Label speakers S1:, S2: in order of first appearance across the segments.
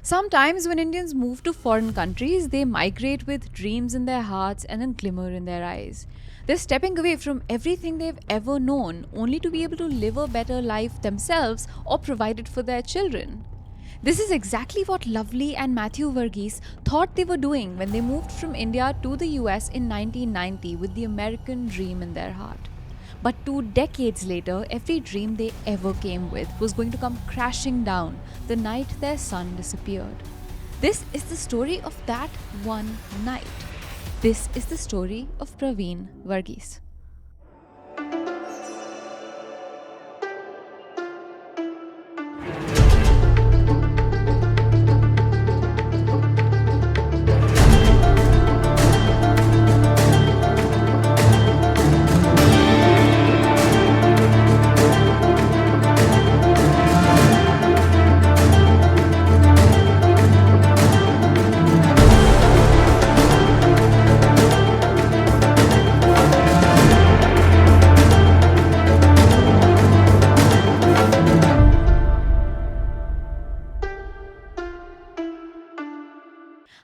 S1: Sometimes when Indians move to foreign countries, they migrate with dreams in their hearts and a glimmer in their eyes. They're stepping away from everything they've ever known, only to be able to live a better life themselves or provide it for their children. This is exactly what Lovely and Mathew Varugese thought they were doing when they moved from India to the US in 1990 with the American dream in their heart. But 2 decades later, every dream they ever came with was going to come crashing down the night their son disappeared. This is the story of that one night. This is the story of Pravin Varughese.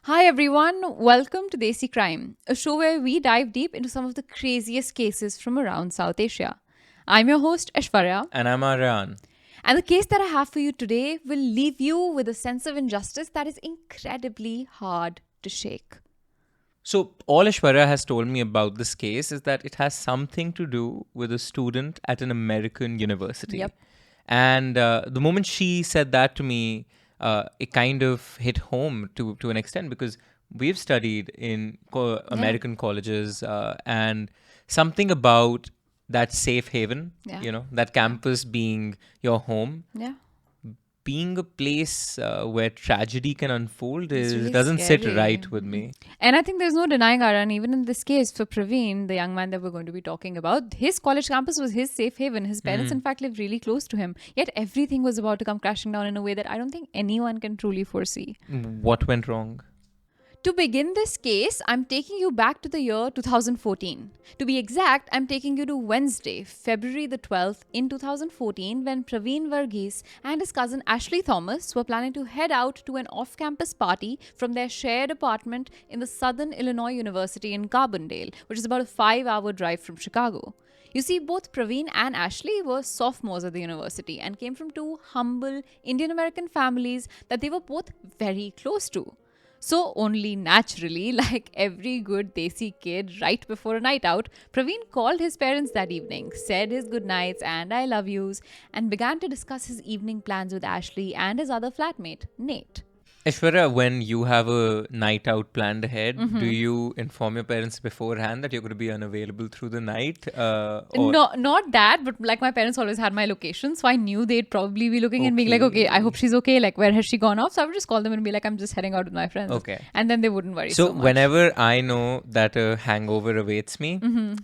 S1: Hi everyone, welcome to Desi Crime, a show where we dive deep into some of the craziest cases from around South Asia. I'm your host Aishwarya.
S2: And I'm Aryaan.
S1: And the case that I have for you today will leave you with a sense of injustice that is incredibly hard to shake.
S2: So, all Aishwarya has told me about this case is that it has something to do with a student at an American university.
S1: Yep.
S2: And the moment she said that to me, it kind of hit home to an extent because we've studied in American colleges and something about that safe haven, that campus being your home.
S1: Yeah.
S2: Being a place where tragedy can unfold
S1: really
S2: doesn't
S1: scary.
S2: sit right with me.
S1: And I think there's no denying, Aryaan, even in this case for Pravin, the young man that we're going to be talking about, his college campus was his safe haven. His parents, in fact, lived really close to him. Yet everything was about to come crashing down in a way that I don't think anyone can truly foresee.
S2: What went wrong?
S1: To begin this case, I'm taking you back to the year 2014. To be exact, I'm taking you to Wednesday, February the 12th in 2014 when Pravin Varughese and his cousin Ashley Thomas were planning to head out to an off-campus party from their shared apartment in the Southern Illinois University in Carbondale, which is about a 5-hour drive from Chicago. You see, both Pravin and Ashley were sophomores at the university and came from two humble Indian-American families that they were both very close to. So only naturally, like every good Desi kid right before a night out, Pravin called his parents that evening, said his goodnights and I love yous, and began to discuss his evening plans with Ashley and his other flatmate, Nate.
S2: Aishwarya, when you have a night out planned ahead, do you inform your parents beforehand that you're going to be unavailable through the night?
S1: No, not that, but like my parents always had my location, so I knew they'd probably be looking and being like, okay, I hope she's okay, like where has she gone off? So I would just call them and be like, I'm just heading out with my friends.
S2: Okay.
S1: And then they wouldn't worry
S2: So
S1: so much.
S2: whenever I know that a hangover awaits me,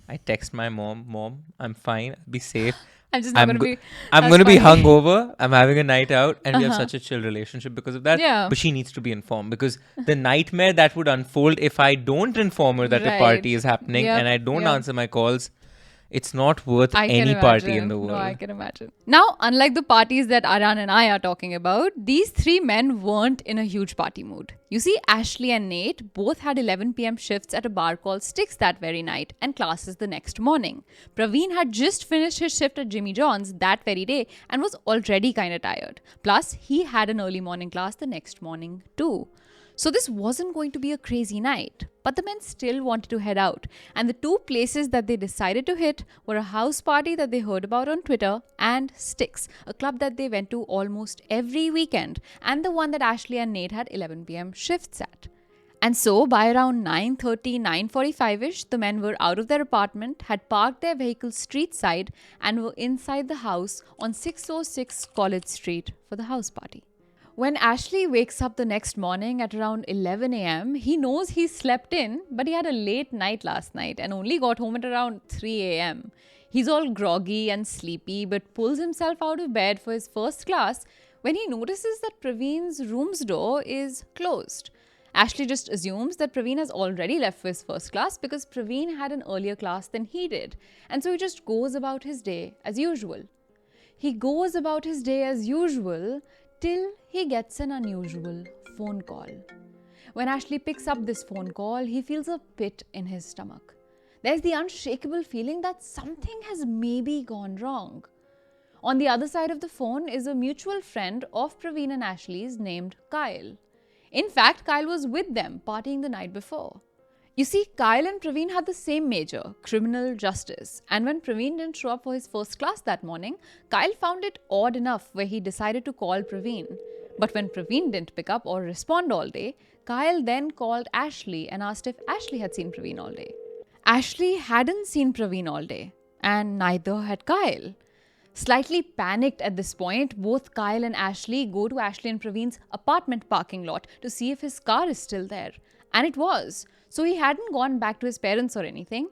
S2: I text my mom, I'm fine, be safe.
S1: I'm just not going to be...
S2: I'm
S1: That's
S2: going to be
S1: funny.
S2: hungover. I'm having a night out, and we have such a chill relationship because of that.
S1: Yeah.
S2: But she needs to be informed because the nightmare that would unfold if I don't inform her that a
S1: Right.
S2: party is happening
S1: Yep.
S2: and I don't
S1: Yep.
S2: answer my calls, it's not worth
S1: I can
S2: any party
S1: imagine.
S2: in the world.
S1: No, I can imagine. Now, unlike the parties that Aryaan and I are talking about, these three men weren't in a huge party mood. You see, Ashley and Nate both had 11 p.m. shifts at a bar called Sticks that very night and classes the next morning. Pravin had just finished his shift at Jimmy John's that very day and was already kind of tired. Plus, he had an early morning class the next morning too. So this wasn't going to be a crazy night, but the men still wanted to head out. And the two places that they decided to hit were a house party that they heard about on Twitter and Sticks, a club that they went to almost every weekend, and the one that Ashley and Nate had 11 p.m. shifts at. And so by around 9:30, 9:45ish, the men were out of their apartment, had parked their vehicle street side, and were inside the house on 606 College Street for the house party. When Ashley wakes up the next morning at around 11 a.m., he knows he slept in, but he had a late night last night and only got home at around 3 a.m. He's all groggy and sleepy, but pulls himself out of bed for his first class when he notices that Pravin's room's door is closed. Ashley just assumes that Pravin has already left for his first class because Pravin had an earlier class than he did, and so he just goes about his day as usual. He goes about his day as usual till he gets an unusual phone call. When Ashley picks up this phone call, he feels a pit in his stomach. There's the unshakable feeling that something has maybe gone wrong. On the other side of the phone is a mutual friend of Pravin and Ashley's named Kyle. In fact, Kyle was with them partying the night before. You see, Kyle and Pravin had the same major, criminal justice, and when Pravin didn't show up for his first class that morning, Kyle found it odd enough where he decided to call Pravin. But when Pravin didn't pick up or respond all day, Kyle then called Ashley and asked if Ashley had seen Pravin all day. Ashley hadn't seen Pravin all day, and neither had Kyle. Slightly panicked at this point, both Kyle and Ashley go to Ashley and Pravin's apartment parking lot to see if his car is still there. And it was. So he hadn't gone back to his parents or anything.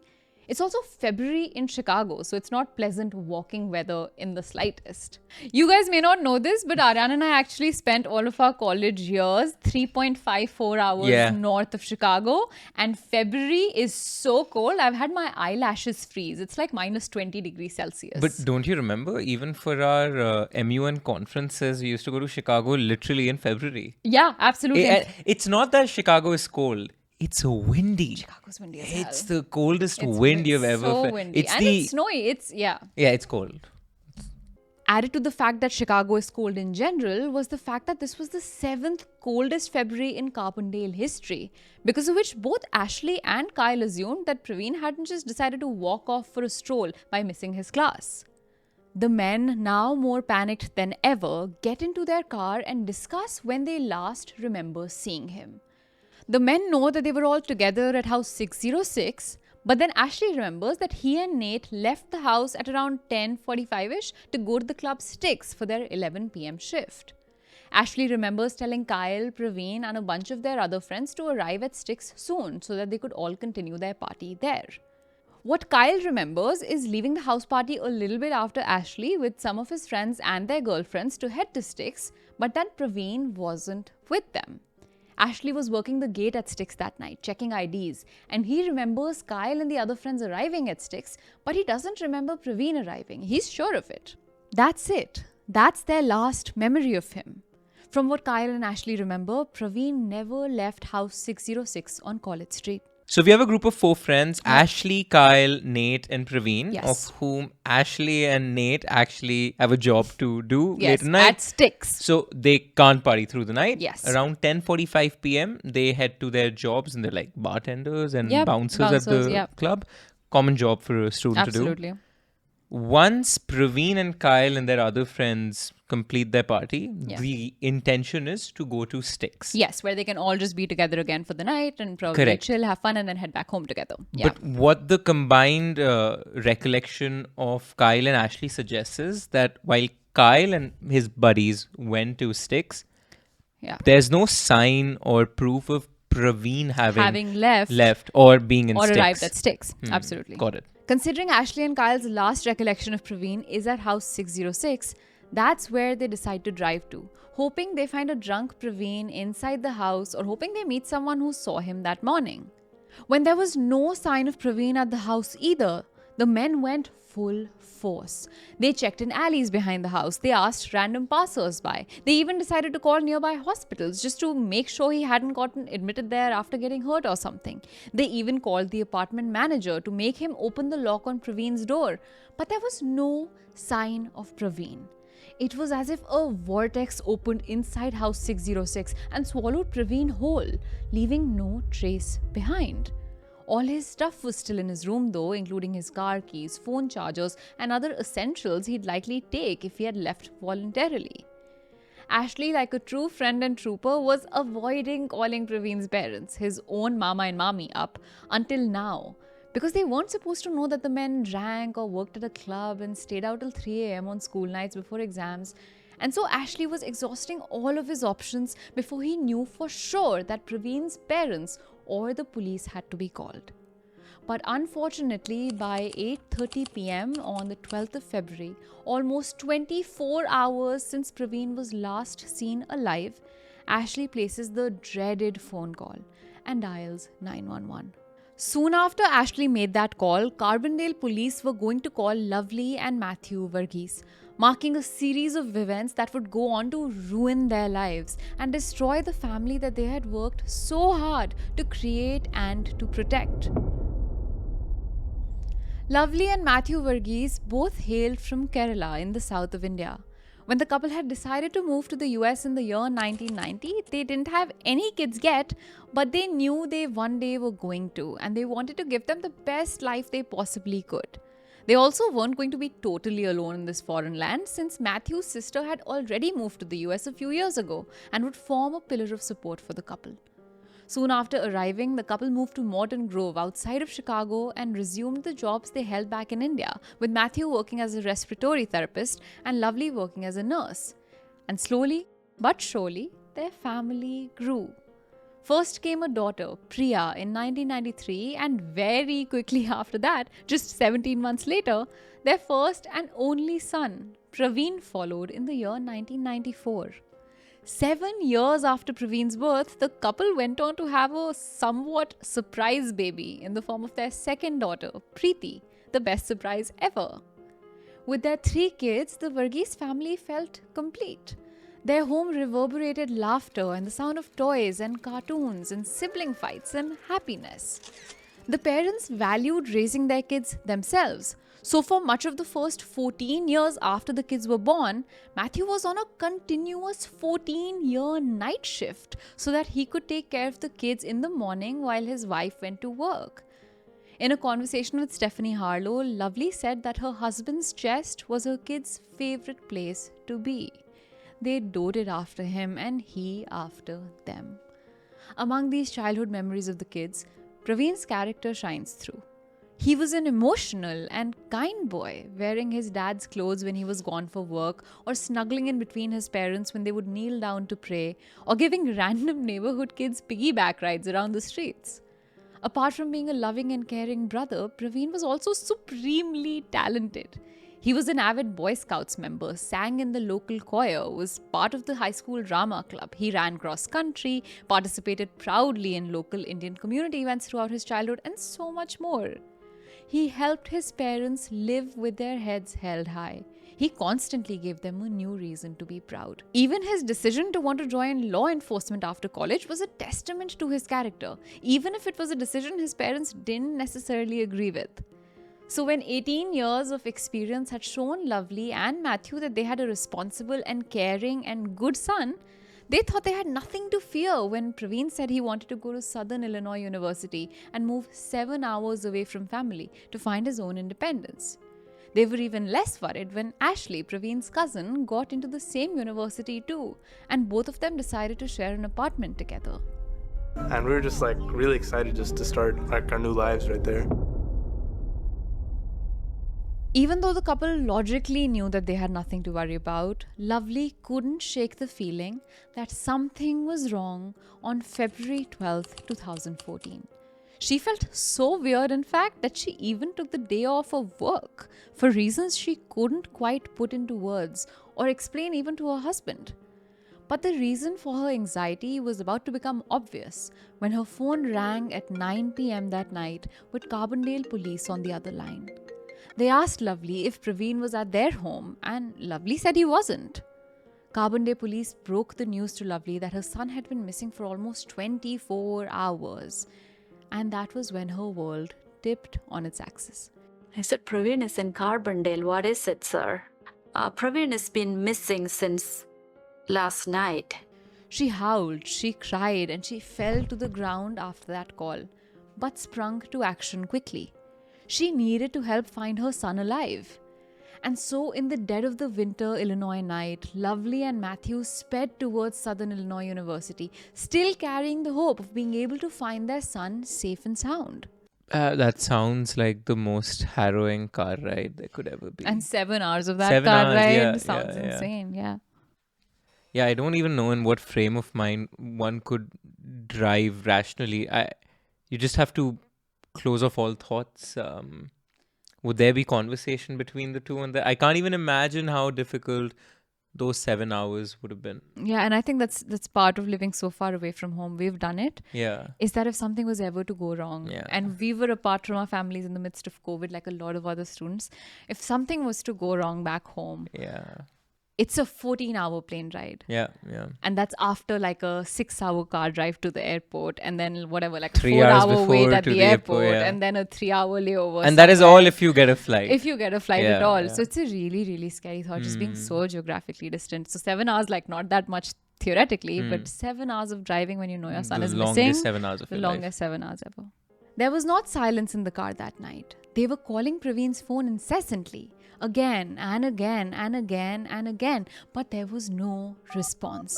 S1: It's also February in Chicago, so it's not pleasant walking weather in the slightest. You guys may not know this, but Aryaan and I actually spent all of our college years 3.54 hours north of Chicago. And February is so cold, I've had my eyelashes freeze. It's like minus 20 degrees Celsius.
S2: But don't you remember, even for our MUN conferences, we used to go to Chicago literally in February.
S1: Yeah, absolutely.
S2: It's not that Chicago is cold. It's windy.
S1: Chicago's windy as hell.
S2: It's the coldest wind you've ever felt.
S1: So windy. It's snowy.
S2: Yeah, it's cold.
S1: Added to the fact that Chicago is cold in general was the fact that this was the 7th coldest February in Carbondale history, because of which both Ashley and Kyle assumed that Pravin hadn't just decided to walk off for a stroll by missing his class. The men, now more panicked than ever, get into their car and discuss when they last remember seeing him. The men know that they were all together at house 606, but then Ashley remembers that he and Nate left the house at around 10:45ish to go to the club Sticks for their 11 p.m. shift. Ashley remembers telling Kyle, Pravin and a bunch of their other friends to arrive at Sticks soon so that they could all continue their party there. What Kyle remembers is leaving the house party a little bit after Ashley with some of his friends and their girlfriends to head to Sticks, but that Pravin wasn't with them. Ashley was working the gate at Sticks that night, checking IDs, and he remembers Kyle and the other friends arriving at Sticks, but he doesn't remember Pravin arriving. He's sure of it. That's it. That's their last memory of him. From what Kyle and Ashley remember, Pravin never left house 606 on College Street.
S2: So we have a group of 4 friends, Ashley, Kyle, Nate and Pravin,
S1: Yes.
S2: of whom Ashley and Nate actually have a job to do
S1: Yes,
S2: late at night.
S1: at Sticks.
S2: So they can't party through the night.
S1: Yes.
S2: Around 10:45 p.m. they head to their jobs and they're like bartenders and bouncers at the club. Common job for a student to do.
S1: Absolutely.
S2: Once Pravin and Kyle and their other friends complete their party, the intention is to go to Sticks.
S1: Yes, where they can all just be together again for the night and probably chill, have fun, and then head back home together. Yeah.
S2: But what the combined recollection of Kyle and Ashley suggests is that while Kyle and his buddies went to Sticks, there's no sign or proof of Pravin having left or being in Sticks.
S1: Or arrived at Sticks. Absolutely.
S2: Got it.
S1: Considering Ashley and Kyle's last recollection of Pravin is at house 606, that's where they decide to drive to, hoping they find a drunk Pravin inside the house or hoping they meet someone who saw him that morning. When there was no sign of Pravin at the house either, the men went full force. They checked in alleys behind the house. They asked random passers-by. They even decided to call nearby hospitals just to make sure he hadn't gotten admitted there after getting hurt or something. They even called the apartment manager to make him open the lock on Pravin's door. But there was no sign of Pravin. It was as if a vortex opened inside house 606 and swallowed Pravin whole, leaving no trace behind. All his stuff was still in his room though, including his car keys, phone chargers, and other essentials he'd likely take if he had left voluntarily. Ashley, like a true friend and trooper, was avoiding calling Pravin's parents, his own mama and mommy, up until now, because they weren't supposed to know that the men drank or worked at a club and stayed out till 3 a.m. on school nights before exams. And so Ashley was exhausting all of his options before he knew for sure that Pravin's parents or the police had to be called. But unfortunately, by 8:30 p.m. on the 12th of February, almost 24 hours since Pravin was last seen alive, Ashley places the dreaded phone call and dials 911. Soon after Ashley made that call, Carbondale police were going to call Lovely and Mathew Varugese. marking a series of events that would go on to ruin their lives and destroy the family that they had worked so hard to create and to protect. Lovely and Mathew Varugese both hailed from Kerala in the south of India. When the couple had decided to move to the US in the year 1990, they didn't have any kids yet, but they knew they one day were going to, and they wanted to give them the best life they possibly could. They also weren't going to be totally alone in this foreign land, since Matthew's sister had already moved to the US a few years ago and would form a pillar of support for the couple. Soon after arriving, the couple moved to Morton Grove outside of Chicago and resumed the jobs they held back in India, with Matthew working as a respiratory therapist and Lovely working as a nurse. And slowly but surely, their family grew. First came a daughter, Priya, in 1993, and very quickly after that, just 17 months later, their first and only son, Pravin, followed in the year 1994. 7 years after Pravin's birth, the couple went on to have a somewhat surprise baby in the form of their second daughter, Preeti, the best surprise ever. With their 3 kids, the Varghese family felt complete. Their home reverberated laughter and the sound of toys and cartoons and sibling fights and happiness. The parents valued raising their kids themselves. So for much of the first 14 years after the kids were born, Matthew was on a continuous 14-year night shift so that he could take care of the kids in the morning while his wife went to work. In a conversation with Stephanie Harlow, Lovely said that her husband's chest was her kids' favorite place to be. They doted after him and he after them. Among these childhood memories of the kids, Pravin's character shines through. He was an emotional and kind boy, wearing his dad's clothes when he was gone for work, or snuggling in between his parents when they would kneel down to pray, or giving random neighborhood kids piggyback rides around the streets. Apart from being a loving and caring brother, Pravin was also supremely talented. He was an avid Boy Scouts member, sang in the local choir, was part of the high school drama club. He ran cross country, participated proudly in local Indian community events throughout his childhood, and so much more. He helped his parents live with their heads held high. He constantly gave them a new reason to be proud. Even his decision to want to join law enforcement after college was a testament to his character, even if it was a decision his parents didn't necessarily agree with. So when 18 years of experience had shown Lovely and Mathew that they had a responsible and caring and good son, they thought they had nothing to fear when Pravin said he wanted to go to Southern Illinois University and move 7 hours away from family to find his own independence. They were even less worried when Ashley, Pravin's cousin, got into the same university too, and both of them decided to share an apartment together.
S3: And we were just really excited just to start our new lives right there.
S1: Even though the couple logically knew that they had nothing to worry about, Lovely couldn't shake the feeling that something was wrong on February 12, 2014. She felt so weird, in fact, that she even took the day off of work for reasons she couldn't quite put into words or explain even to her husband. But the reason for her anxiety was about to become obvious when her phone rang at 9 p.m. that night with Carbondale police on the other line. They asked Lovely if Pravin was at their home, and Lovely said he wasn't. Carbondale police broke the news to Lovely that her son had been missing for almost 24 hours. And that was when her world tipped on its axis.
S4: I said, Pravin is in Carbondale. What is it, sir? Pravin has been missing since last night.
S1: She howled, she cried, and she fell to the ground after that call, but sprung to action quickly. She needed to help find her son alive. And so, in the dead of the winter Illinois night, Lovely and Mathew sped towards Southern Illinois University, still carrying the hope of being able to find their son safe and sound.
S2: That sounds like the most harrowing car ride there could ever be.
S1: And 7 hours of that
S2: 7
S1: car
S2: hours,
S1: ride sounds
S2: yeah.
S1: insane, yeah.
S2: Yeah, I don't even know in what frame of mind one could drive rationally. You just have to close off all thoughts. Would there be conversation between the two? And I can't even imagine how difficult those 7 hours would have been.
S1: Yeah, and I think that's part of living so far away from home. We've done it.
S2: Yeah.
S1: Is that if something was ever to go wrong,
S2: Yeah.
S1: and we were apart from our families in the midst of COVID, like a lot of other students, if something was to go wrong back home,
S2: Yeah.
S1: it's a 14-hour plane ride.
S2: Yeah. Yeah.
S1: And that's after like a 6-hour car drive to the airport, and then whatever, like a
S2: 3 hours
S1: 4-hour wait
S2: before
S1: at
S2: to
S1: the
S2: the airport,
S1: airport,
S2: yeah.
S1: and then a 3-hour layover.
S2: And that is
S1: somewhere.
S2: all if you get a flight.
S1: If you get a flight at
S2: Yeah,
S1: all.
S2: yeah.
S1: So it's a really, really scary thought, just being so geographically distant. So 7 hours, like not that much theoretically, but 7 hours of driving when you know your son
S2: The
S1: is
S2: longest
S1: missing.
S2: 7 hours of
S1: The
S2: your life.
S1: longest 7 hours ever. There was not silence in the car that night. They were calling Pravin's phone incessantly, again and again and again and again, but there was no response.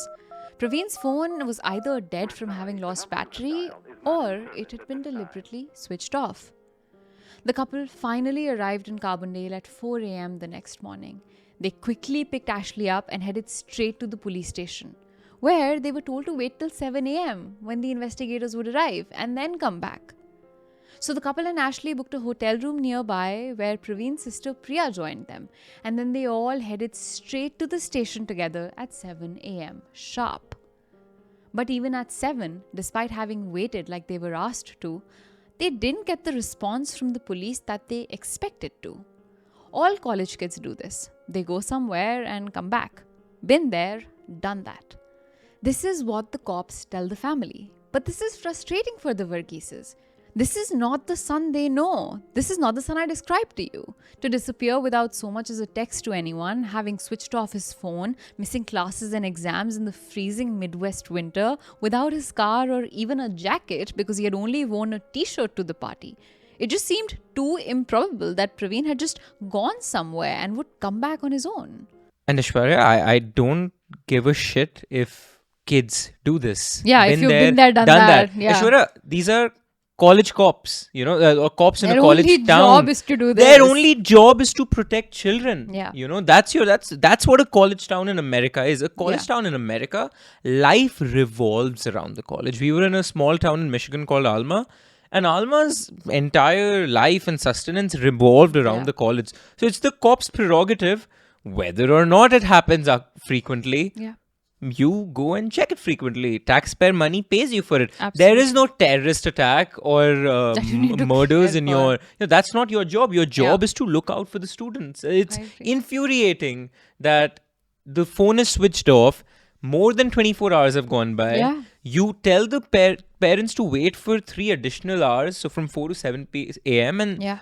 S1: Pravin's phone was either dead from having lost battery or it had been deliberately switched off. The couple finally arrived in Carbondale at 4 a.m. the next morning. They quickly picked Ashley up and headed straight to the police station, where they were told to wait till 7 a.m. when the investigators would arrive and then come back. So the couple and Ashley booked a hotel room nearby where Pravin's sister Priya joined them, and then they all headed straight to the station together at 7 a.m. sharp. But even at 7, despite having waited like they were asked to, they didn't get the response from the police that they expected to. All college kids do this. They go somewhere and come back. Been there, done that. This is what the cops tell the family. But this is frustrating for the Varughese. This is not the son they know. This is not the son I described to you. To disappear without so much as a text to anyone, having switched off his phone, missing classes and exams in the freezing Midwest winter, without his car or even a jacket because he had only worn a t-shirt to the party. It just seemed too improbable that Pravin had just gone somewhere and would come back on his own.
S2: And Aishwarya, I don't give a shit if kids do this.
S1: Yeah, if you've been there, done that. Yeah.
S2: Aishwarya, these are college cops, or cops in
S1: Their
S2: a college
S1: only
S2: town.
S1: job is to do this.
S2: Their only job is to protect children.
S1: Yeah.
S2: That's what a college town in America is. A college town in America, life revolves around the college. We were in a small town in Michigan called Alma, and Alma's entire life and sustenance revolved around the college. So it's the cops' prerogative, whether or not it happens frequently.
S1: Yeah.
S2: You go and check it frequently. Taxpayer money pays you for it.
S1: Absolutely.
S2: There is no terrorist attack or
S1: you need to
S2: murders
S1: care
S2: in
S1: for.
S2: that's not your job. Your job is to look out for the students. It's
S1: I agree.
S2: infuriating that the phone is switched off. More than 24 hours have gone by.
S1: Yeah.
S2: You tell the parents to wait for 3 additional hours, so from 4 to 7 a.m. and
S1: Yeah.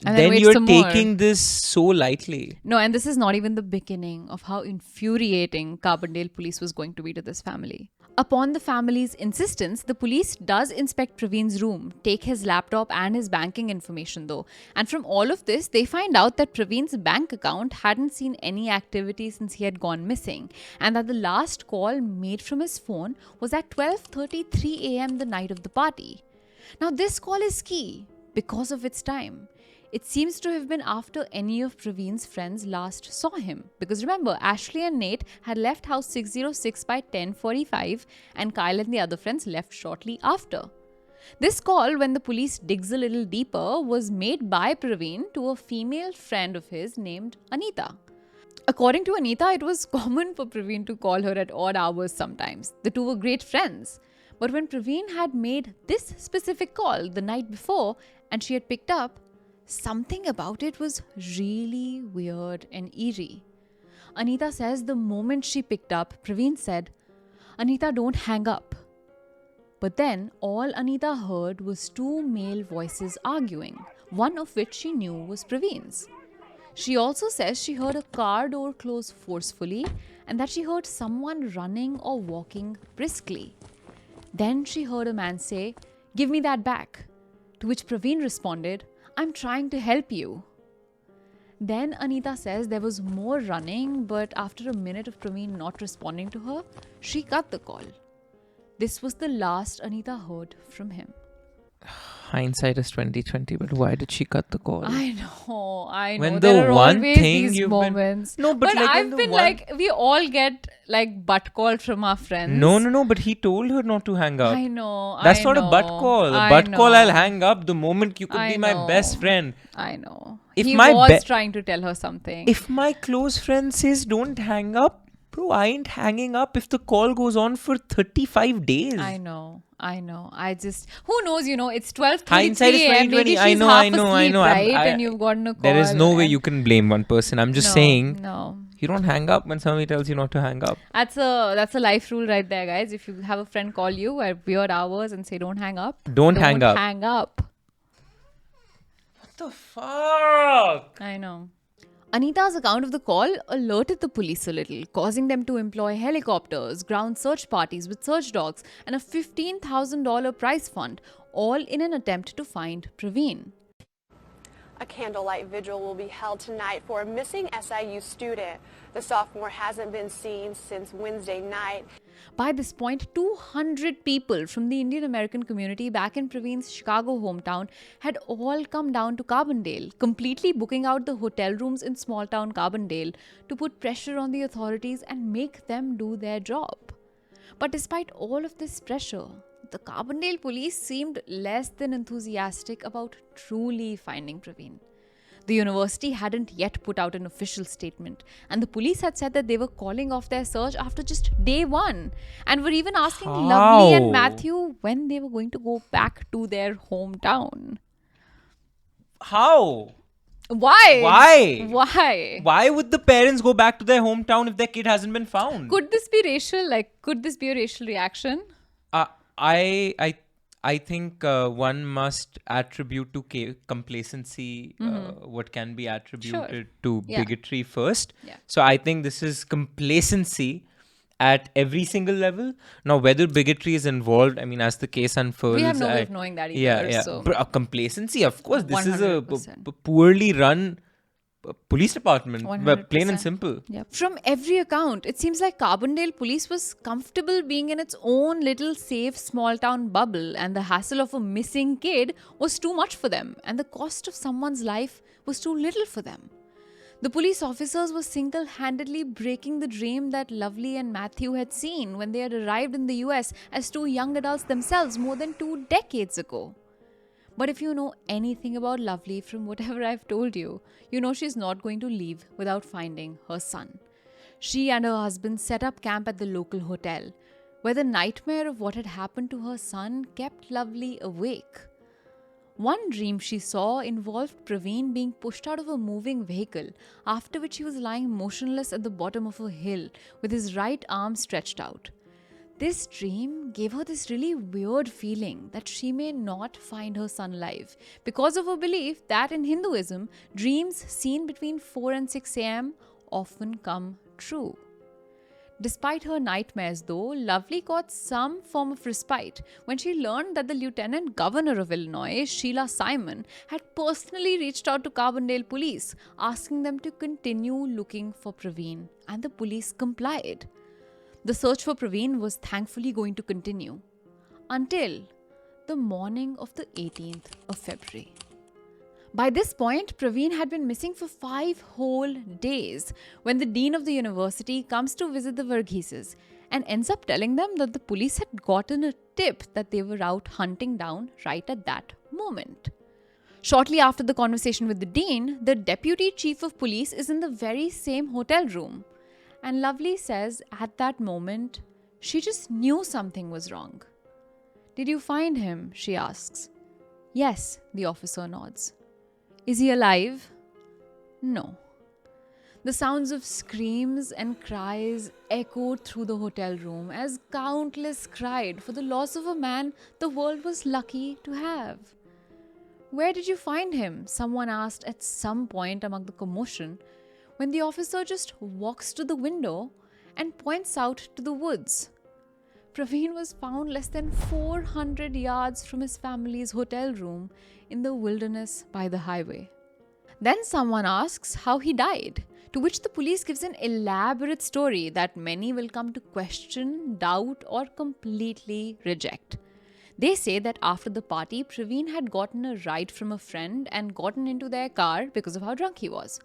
S1: And then
S2: then
S1: wait
S2: you're
S1: some more.
S2: taking this so lightly.
S1: No, and this is not even the beginning of how infuriating Carbondale police was going to be to this family. Upon the family's insistence, the police does inspect Pravin's room, take his laptop and his banking information though. And from all of this, they find out that Pravin's bank account hadn't seen any activity since he had gone missing, and that the last call made from his phone was at 12:33 a.m. the night of the party. Now this call is key because of its time. It seems to have been after any of Pravin's friends last saw him. Because remember, Ashley and Nate had left house 606 by 10:45 and Kyle and the other friends left shortly after. This call, when the police digs a little deeper, was made by Pravin to a female friend of his named Anita. According to Anita, it was common for Pravin to call her at odd hours sometimes. The two were great friends. But when Pravin had made this specific call the night before and she had picked up, something about it was really weird and eerie. Anita says the moment she picked up, Pravin said, "Anita, don't hang up." But then all Anita heard was 2 male voices arguing, one of which she knew was Pravin's. She also says she heard a car door close forcefully and that she heard someone running or walking briskly. Then she heard a man say, "Give me that back," to which Pravin responded, "I'm trying to help you." Then Anita says there was more running, but after a minute of Pravin not responding to her, she cut the call. This was the last Anita heard from him.
S2: Hindsight is 2020, but why did she cut the call?
S1: I know.
S2: When the
S1: there are
S2: one
S1: always
S2: thing
S1: these
S2: you've been-
S1: moments.
S2: No, but like when
S1: I've
S2: the
S1: been
S2: one-
S1: like, we all get like butt called from our friends.
S2: No, but he told her not to hang up.
S1: I know.
S2: That's
S1: I
S2: not a butt
S1: know,
S2: call. A
S1: I
S2: butt call, I'll
S1: know.
S2: hang up the moment you could
S1: I
S2: be my
S1: know.
S2: best friend.
S1: I know.
S2: If
S1: He
S2: my
S1: was trying to tell her something.
S2: If my close friend says don't hang up, Bro, I ain't hanging up if the call goes on for 35 days.
S1: I know. I just, who knows, it's 12:33
S2: Hindsight is
S1: a.m. Maybe
S2: 2020.
S1: she's
S2: I know,
S1: half
S2: I know, I
S1: asleep,
S2: know.
S1: right? And you've gotten a call.
S2: There is no way
S1: and-
S2: you can blame one person. I'm just saying,
S1: No.
S2: you don't hang up when somebody tells you not to hang up.
S1: That's a life rule right there, guys. If you have a friend call you at weird hours and say don't hang up,
S2: Don't hang up.
S1: Hang up.
S2: What the fuck?
S1: I know. Anita's account of the call alerted the police a little, causing them to employ helicopters, ground search parties with search dogs, and a $15,000 prize fund, all in an attempt to find Pravin.
S5: A candlelight vigil will be held tonight for a missing SIU student. The sophomore hasn't been seen since Wednesday night.
S1: By this point, 200 people from the Indian American community back in Pravin's Chicago hometown had all come down to Carbondale, completely booking out the hotel rooms in small town Carbondale to put pressure on the authorities and make them do their job. But despite all of this pressure, the Carbondale police seemed less than enthusiastic about truly finding Pravin. The university hadn't yet put out an official statement, and the police had said that they were calling off their search after just day one, and were even asking Lovely and Mathew when they were going to go back to their hometown.
S2: How?
S1: Why?
S2: Why?
S1: Why?
S2: Why would the parents go back to their hometown if their kid hasn't been found?
S1: Could this be racial? Could this be a racial reaction?
S2: I think one must attribute to complacency what can be attributed to bigotry first.
S1: Yeah.
S2: So I think this is complacency at every single level. Now, whether bigotry is involved, I mean, as the case unfolds,
S1: We have no way of knowing that either.
S2: Yeah.
S1: So.
S2: Complacency, of course. This is a
S1: 100%.
S2: poorly run police department,
S1: 100%.
S2: plain and simple.
S1: Yeah. From every account, it seems like Carbondale police was comfortable being in its own little safe small town bubble, and the hassle of a missing kid was too much for them, and the cost of someone's life was too little for them. The police officers were single-handedly breaking the dream that Lovely and Mathew had seen when they had arrived in the US as two young adults themselves more than 2 decades ago. But if you know anything about Lovely from whatever I've told you, you know she's not going to leave without finding her son. She and her husband set up camp at the local hotel, where the nightmare of what had happened to her son kept Lovely awake. One dream she saw involved Pravin being pushed out of a moving vehicle, after which he was lying motionless at the bottom of a hill with his right arm stretched out. This dream gave her this really weird feeling that she may not find her son alive because of her belief that in Hinduism, dreams seen between 4 and 6 a.m. often come true. Despite her nightmares though, Lovely got some form of respite when she learned that the Lieutenant Governor of Illinois, Sheila Simon, had personally reached out to Carbondale police asking them to continue looking for Pravin, and the police complied. The search for Pravin was thankfully going to continue until the morning of the 18th of February. By this point, Pravin had been missing for 5 whole days when the dean of the university comes to visit the Varugheses and ends up telling them that the police had gotten a tip that they were out hunting down right at that moment. Shortly after the conversation with the dean, the deputy chief of police is in the very same hotel room. And Lovely says at that moment, she just knew something was wrong. "Did you find him?" she asks. "Yes," the officer nods. "Is he alive?" "No." The sounds of screams and cries echoed through the hotel room as countless cried for the loss of a man the world was lucky to have. "Where did you find him?" someone asked at some point among the commotion, when the officer just walks to the window and points out to the woods. Pravin was found less than 400 yards from his family's hotel room in the wilderness by the highway. Then someone asks how he died, to which the police gives an elaborate story that many will come to question, doubt, or completely reject. They say that after the party, Pravin had gotten a ride from a friend and gotten into their car because of how drunk he was.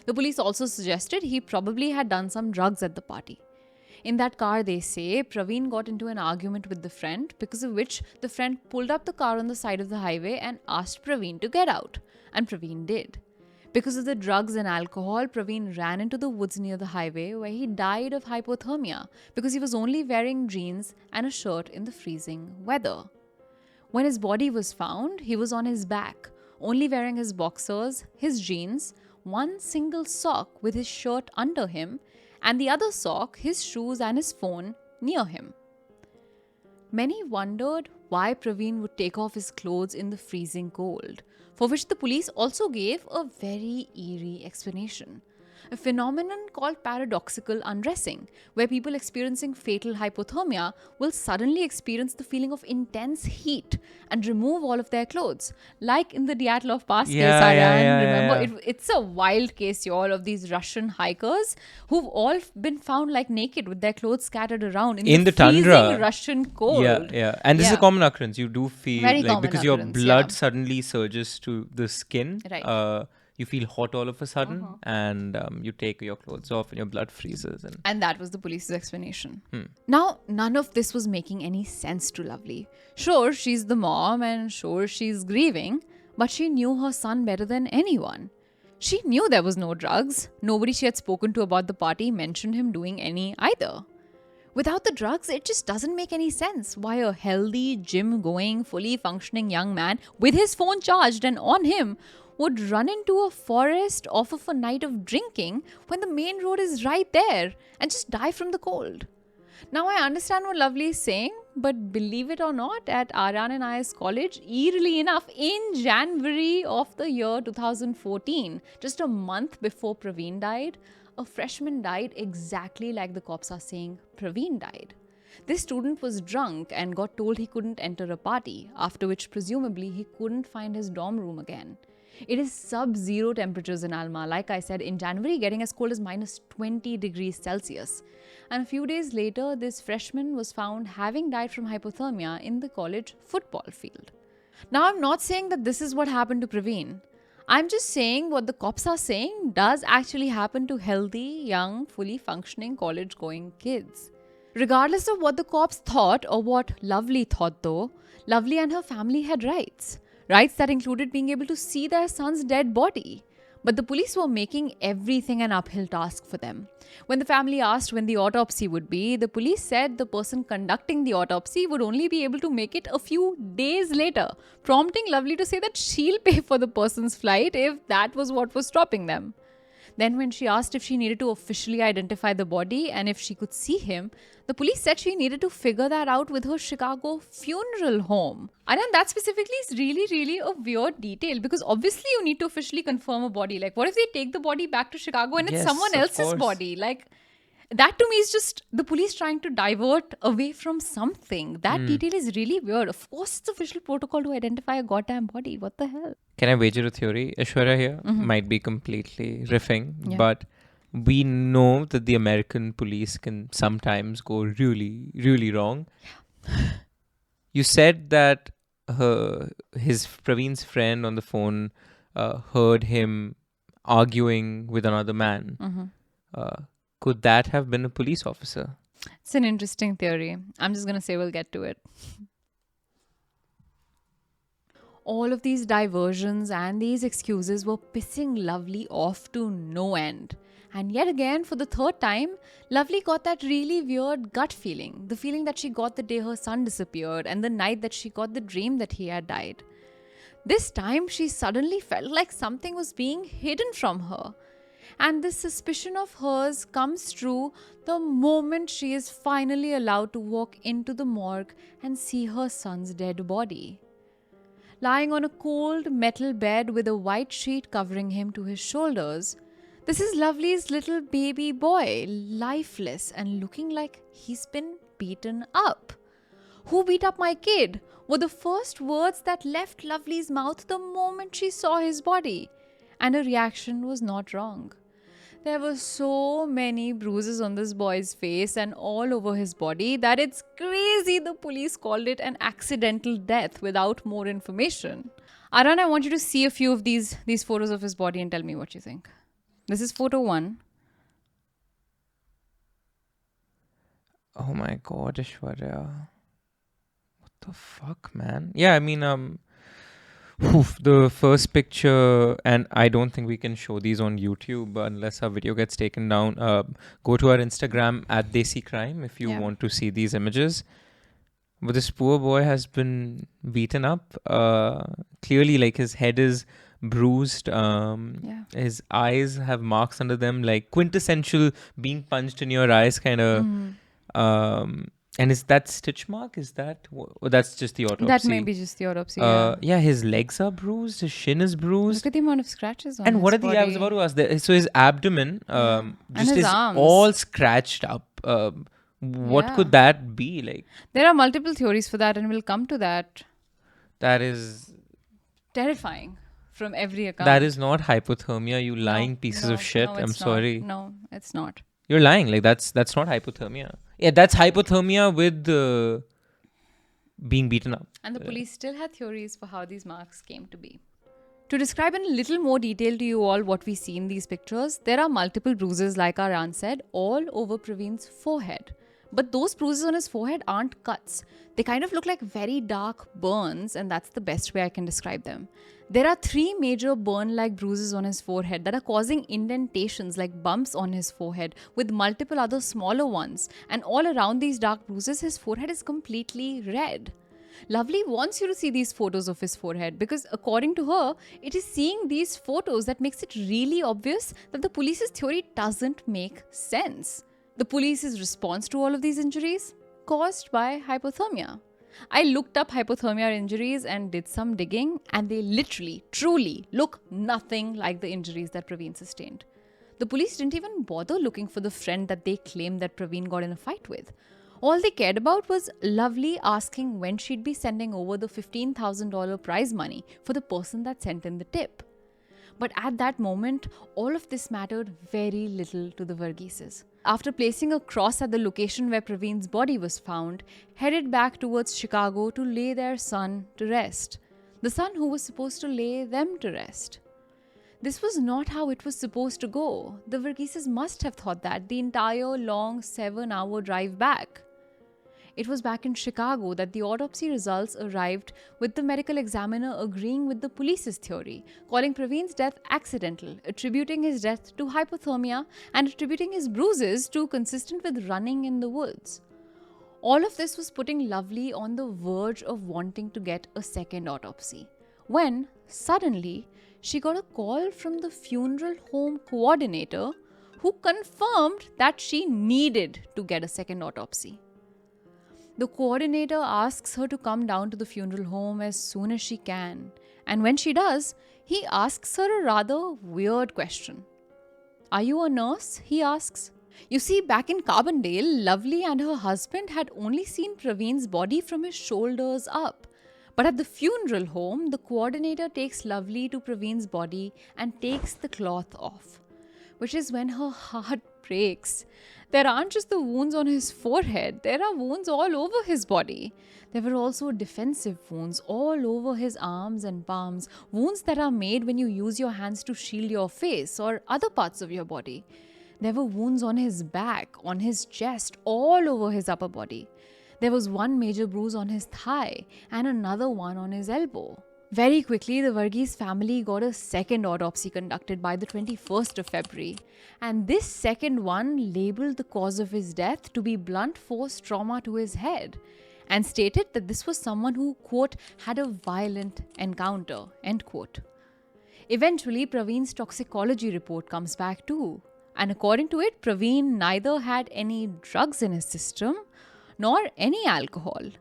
S1: The police also suggested he probably had done some drugs at the party. In that car, they say, Pravin got into an argument with the friend, because of which the friend pulled up the car on the side of the highway and asked Pravin to get out. And Pravin did. Because of the drugs and alcohol, Pravin ran into the woods near the highway where he died of hypothermia because he was only wearing jeans and a shirt in the freezing weather. When his body was found, he was on his back, only wearing his boxers, his jeans, one single sock with his shirt under him, and the other sock, his shoes, and his phone near him. Many wondered why Pravin would take off his clothes in the freezing cold, for which the police also gave a very eerie explanation. A phenomenon called paradoxical undressing, where people experiencing fatal hypothermia will suddenly experience the feeling of intense heat and remove all of their clothes. Like in the Dyatlov Pass case, Aryaan, remember? It's a wild case, y'all, of these Russian hikers who've all been found like naked with their clothes scattered around in the freezing
S2: tundra.
S1: Russian cold.
S2: Yeah. And this is a common occurrence. You do feel
S1: Very
S2: like,
S1: common
S2: because your
S1: occurrence,
S2: blood
S1: yeah.
S2: suddenly surges to the skin.
S1: Right.
S2: You feel hot all of a sudden, and you take your clothes off and your blood freezes.
S1: And that was the police's explanation. Now, none of this was making any sense to Lovely. Sure, she's the mom and sure, she's grieving, but she knew her son better than anyone. She knew there was no drugs. Nobody she had spoken to about the party mentioned him doing any either. Without the drugs, it just doesn't make any sense why a healthy, gym-going, fully functioning young man with his phone charged and on him would run into a forest off of a night of drinking when the main road is right there and just die from the cold. Now, I understand what Lovely is saying, but believe it or not, at Aryaan and I's college, eerily enough, in January of the year 2014, just a month before Pravin died, a freshman died exactly like the cops are saying Pravin died. This student was drunk and got told he couldn't enter a party, after which presumably he couldn't find his dorm room again. It is sub-zero temperatures in Alma, like I said, in January, getting as cold as minus 20 degrees Celsius. And a few days later, this freshman was found having died from hypothermia in the college football field. Now, I'm not saying that this is what happened to Pravin. I'm just saying what the cops are saying does actually happen to healthy, young, fully functioning college-going kids. Regardless of what the cops thought or what Lovely thought though, Lovely and her family had rights. Rights that included being able to see their son's dead body. But the police were making everything an uphill task for them. When the family asked when the autopsy would be, the police said the person conducting the autopsy would only be able to make it a few days later, prompting Lovely to say that she'll pay for the person's flight if that was what was stopping them. Then when she asked if she needed to officially identify the body and if she could see him, the police said she needed to figure that out with her Chicago funeral home. And that specifically is really, really a weird detail because obviously you need to officially confirm a body. Like, what if they take the body back to Chicago and it's
S2: Yes,
S1: someone
S2: of
S1: else's
S2: course.
S1: body? Like, that to me is just the police trying to divert away from something. That detail is really weird. Of course, it's official protocol to identify a goddamn body. What the hell?
S2: Can I wager a theory? Aishwarya here might be completely riffing,
S1: Yeah.
S2: but we know that the American police can sometimes go really, really wrong. You said that his Pravin's friend on the phone heard him arguing with another man. Could that have been a police officer?
S1: It's an interesting theory. I'm just going to say we'll get to it. All of these diversions and these excuses were pissing Lovely off to no end. And yet again, for the third time, Lovely got that really weird gut feeling. The feeling that she got the day her son disappeared and the night that she got the dream that he had died. This time, she suddenly felt like something was being hidden from her. And this suspicion of hers comes true the moment she is finally allowed to walk into the morgue and see her son's dead body. Lying on a cold metal bed with a white sheet covering him to his shoulders, this is Lovely's little baby boy, lifeless and looking like he's been beaten up. "Who beat up my kid?" were the first words that left Lovely's mouth the moment she saw his body. And her reaction was not wrong. There were so many bruises on this boy's face and all over his body that it's crazy the police called it an accidental death without more information. Aryaan, I want you to see a few of these photos of his body and tell me what you think. This is photo 1.
S2: Oh my God, Aishwarya. What the fuck, man? Yeah, I mean, The first picture, and I don't think we can show these on YouTube unless our video gets taken down. Go to our Instagram at Desi Crime if you
S1: Yeah.
S2: want to see these images. But this poor boy has been beaten up. Clearly, like his head is bruised.
S1: Yeah.
S2: His eyes have marks under them, like quintessential being punched in your eyes kind of. And is that stitch mark? Is that that's just the autopsy?
S1: That may be just the autopsy.
S2: Yeah, his legs are bruised. His shin is bruised.
S1: Look at the amount of scratches on
S2: And
S1: his
S2: what are the?
S1: body.
S2: I was about to ask. So his abdomen, just
S1: his
S2: is
S1: arms.
S2: all scratched up. What
S1: Yeah.
S2: could that be like?
S1: There are multiple theories for that, and we'll come to that.
S2: That is
S1: Terrifying from every account.
S2: that is not hypothermia. You
S1: No,
S2: lying pieces
S1: no,
S2: of shit.
S1: no,
S2: I'm
S1: it's not.
S2: sorry.
S1: No, it's not.
S2: You're lying. Like that's not hypothermia. Yeah, that's hypothermia with being beaten up.
S1: And the police still had theories for how these marks came to be. To describe in a little more detail to you all what we see in these pictures, there are multiple bruises, like Aryaan said, all over Pravin's forehead. But those bruises on his forehead aren't cuts. They kind of look like very dark burns, and that's the best way I can describe them. There are 3 major burn-like bruises on his forehead that are causing indentations like bumps on his forehead, with multiple other smaller ones. And all around these dark bruises, his forehead is completely red. Lovely wants you to see these photos of his forehead because, according to her, it is seeing these photos that makes it really obvious that the police's theory doesn't make sense. The police's response to all of these injuries? Caused by hypothermia. I looked up hypothermia injuries and did some digging, and they literally, truly look nothing like the injuries that Pravin sustained. The police didn't even bother looking for the friend that they claimed that Pravin got in a fight with. All they cared about was Lovely asking when she'd be sending over the $15,000 prize money for the person that sent in the tip. But at that moment, all of this mattered very little to the Varughese. After placing a cross at the location where Pravin's body was found, headed back towards Chicago to lay their son to rest. The son who was supposed to lay them to rest. This was not how it was supposed to go. The Varughese must have thought that the entire long 7-hour drive back. It was back in Chicago that the autopsy results arrived, with the medical examiner agreeing with the police's theory, calling Pravin's death accidental, attributing his death to hypothermia and attributing his bruises to consistent with running in the woods. All of this was putting Lovely on the verge of wanting to get a second autopsy, when suddenly she got a call from the funeral home coordinator who confirmed that she needed to get a second autopsy. The coordinator asks her to come down to the funeral home as soon as she can, and when she does, he asks her a rather weird question. "Are you a nurse?" he asks. You see, back in Carbondale, Lovely and her husband had only seen Pravin's body from his shoulders up. But at the funeral home, the coordinator takes Lovely to Pravin's body and takes the cloth off, which is when her heart breaks. There aren't just the wounds on his forehead, there are wounds all over his body. There were also defensive wounds all over his arms and palms, wounds that are made when you use your hands to shield your face or other parts of your body. There were wounds on his back, on his chest, all over his upper body. There was one major bruise on his thigh and another one on his elbow. Very quickly, the Varughese family got a second autopsy conducted by the 21st of February. And this second one labeled the cause of his death to be blunt force trauma to his head and stated that this was someone who, quote, had a violent encounter, end quote. Eventually, Pravin's toxicology report comes back too. And according to it, Pravin neither had any drugs in his system nor any alcohol.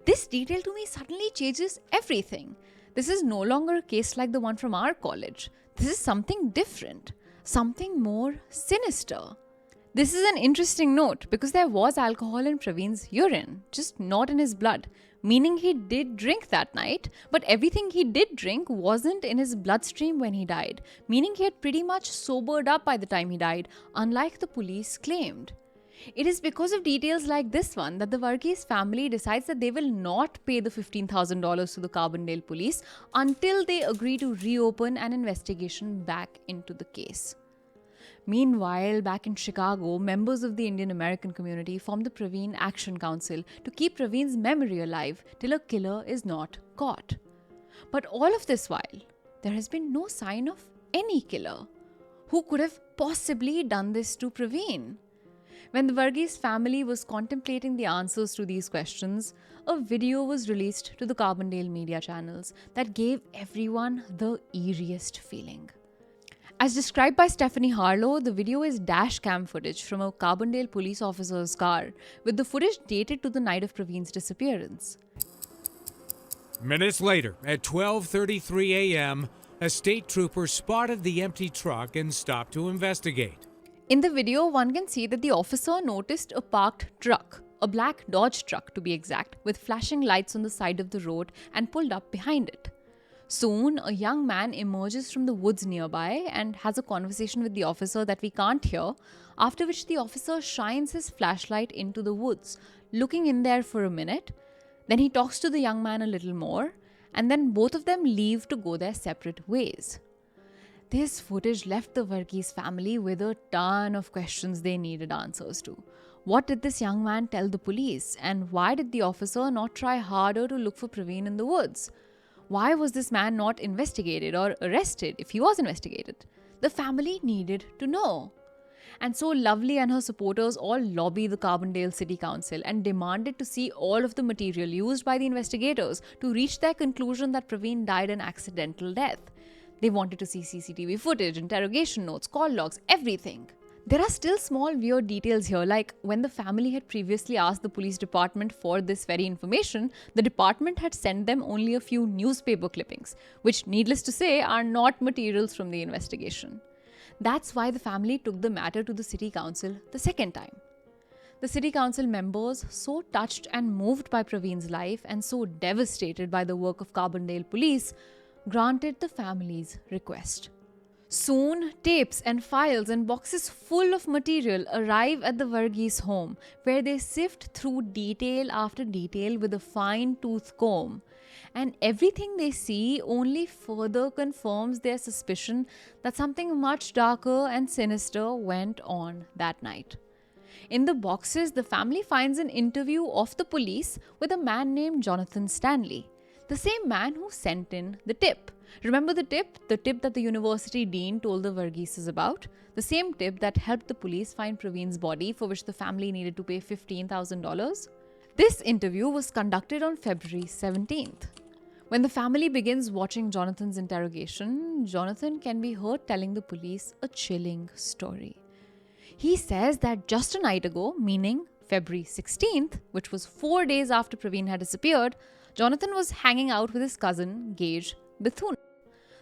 S1: This detail to me suddenly changes everything. This is no longer a case like the one from our college. This is something different, something more sinister. This is an interesting note because there was alcohol in Pravin's urine, just not in his blood, meaning he did drink that night, but everything he did drink wasn't in his bloodstream when he died, meaning he had pretty much sobered up by the time he died, unlike the police claimed. It is because of details like this one that the Varughese family decides that they will not pay the $15,000 to the Carbondale police until they agree to reopen an investigation back into the case. Meanwhile, back in Chicago, members of the Indian American community formed the Pravin Action Council to keep Pravin's memory alive till a killer is not caught. But all of this while, there has been no sign of any killer. Who could have possibly done this to Pravin? When the Varughese family was contemplating the answers to these questions, a video was released to the Carbondale media channels that gave everyone the eeriest feeling. As described by Stephanie Harlow, the video is dash cam footage from a Carbondale police officer's car, with the footage dated to the night of Pravin's disappearance.
S6: Minutes later, at 12:33 a.m., a state trooper spotted the empty truck and stopped to investigate.
S1: In the video, one can see that the officer noticed a parked truck, a black Dodge truck to be exact, with flashing lights on the side of the road, and pulled up behind it. Soon, a young man emerges from the woods nearby and has a conversation with the officer that we can't hear, after which the officer shines his flashlight into the woods, looking in there for a minute. Then he talks to the young man a little more, and then both of them leave to go their separate ways. This footage left the Varughese family with a ton of questions they needed answers to. What did this young man tell the police? And why did the officer not try harder to look for Pravin in the woods? Why was this man not investigated or arrested if he was investigated? The family needed to know. And so Lovely and her supporters all lobbied the Carbondale City Council and demanded to see all of the material used by the investigators to reach their conclusion that Pravin died an accidental death. They wanted to see CCTV footage, interrogation notes, call logs, everything. There are still small weird details here, like when the family had previously asked the police department for this very information, the department had sent them only a few newspaper clippings, which needless to say are not materials from the investigation. That's why the family took the matter to the city council the second time. The city council members, so touched and moved by Pravin's life and so devastated by the work of Carbondale police, granted the family's request. Soon, tapes and files and boxes full of material arrive at the Varughese home, where they sift through detail after detail with a fine-tooth comb. And everything they see only further confirms their suspicion that something much darker and sinister went on that night. In the boxes, the family finds an interview of the police with a man named Jonathan Stanley, the same man who sent in the tip. Remember the tip? The tip that the university dean told the Varugheses about? The same tip that helped the police find Pravin's body, for which the family needed to pay $15,000? This interview was conducted on February 17th. When the family begins watching Jonathan's interrogation, Jonathan can be heard telling the police a chilling story. He says that just a night ago, meaning February 16th, which was 4 days after Pravin had disappeared, Jonathan was hanging out with his cousin, Gage Bethune.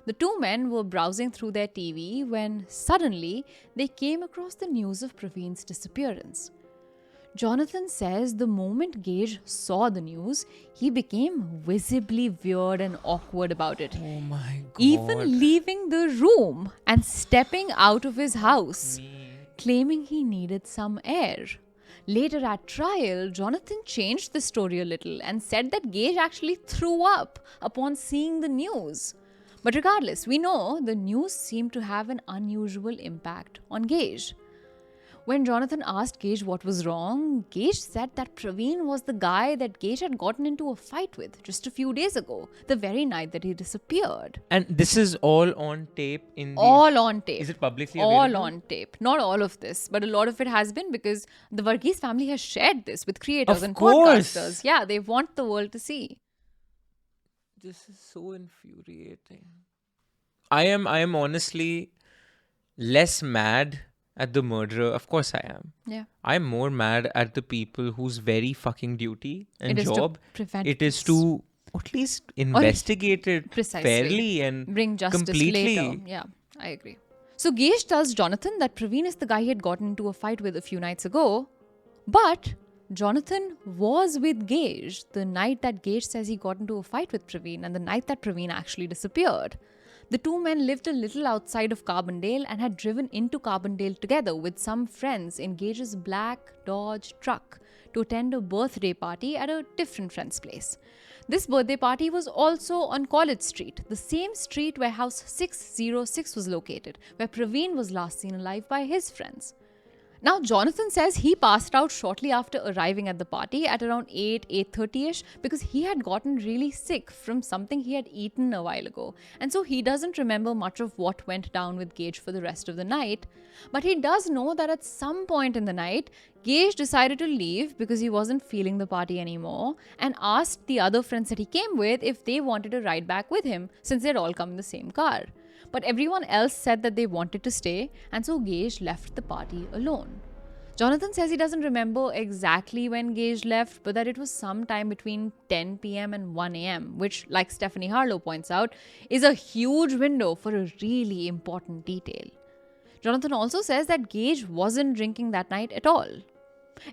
S1: The two men were browsing through their TV when suddenly they came across the news of Pravin's disappearance. Jonathan says the moment Gage saw the news, he became visibly weird and awkward about it.
S2: Oh my God.
S1: Even leaving the room and stepping out of his house, claiming he needed some air. Later at trial, Jonathan changed the story a little and said that Gage actually threw up upon seeing the news. But regardless, we know the news seemed to have an unusual impact on Gage. When Jonathan asked Gage what was wrong, Gage said that Pravin was the guy that Gage had gotten into a fight with just a few days ago, the very night that he disappeared.
S2: And this is all on tape in the...
S1: All on tape.
S2: Is it publicly
S1: all
S2: available?
S1: on tape. Not all of this, but a lot of it has been because the Varughese family has shared this with creators
S2: Of
S1: and
S2: course.
S1: podcasters. Yeah, they want the world to see.
S2: This is so infuriating. I am honestly less mad at the murderer. Of course I am.
S1: Yeah.
S2: I'm more mad at the people whose very fucking duty and
S1: It is to
S2: job
S1: prevent
S2: it is
S1: this.
S2: to at least investigate it
S1: Precisely.
S2: fairly and
S1: Bring justice
S2: completely.
S1: later. Yeah, I agree. So Gage tells Jonathan that Pravin is the guy he had gotten into a fight with a few nights ago. But Jonathan was with Gage the night that Gage says he got into a fight with Pravin and the night that Pravin actually disappeared. The two men lived a little outside of Carbondale and had driven into Carbondale together with some friends in Gage's black Dodge truck to attend a birthday party at a different friend's place. This birthday party was also on College Street, the same street where house 606 was located, where Pravin was last seen alive by his friends. Now, Jonathan says he passed out shortly after arriving at the party at around 8:30ish because he had gotten really sick from something he had eaten a while ago. And so he doesn't remember much of what went down with Gage for the rest of the night. But he does know that at some point in the night, Gage decided to leave because he wasn't feeling the party anymore and asked the other friends that he came with if they wanted to ride back with him since they'd all come in the same car. But everyone else said that they wanted to stay, and so Gage left the party alone. Jonathan says he doesn't remember exactly when Gage left, but that it was sometime between 10 p.m. and 1 a.m., which, like Stephanie Harlow points out, is a huge window for a really important detail. Jonathan also says that Gage wasn't drinking that night at all.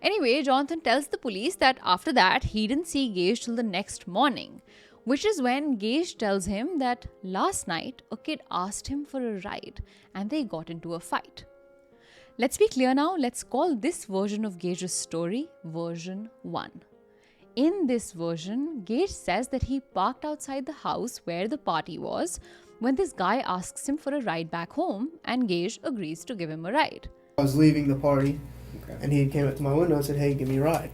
S1: Anyway, Jonathan tells the police that after that, he didn't see Gage till the next morning, which is when Gage tells him that last night a kid asked him for a ride and they got into a fight. Let's be clear now, let's call this version of Gage's story version 1. In this version, Gage says that he parked outside the house where the party was when this guy asks him for a ride back home and Gage agrees to give him a ride.
S7: I was leaving the party and he came up to my window and said, "Hey, give me a ride."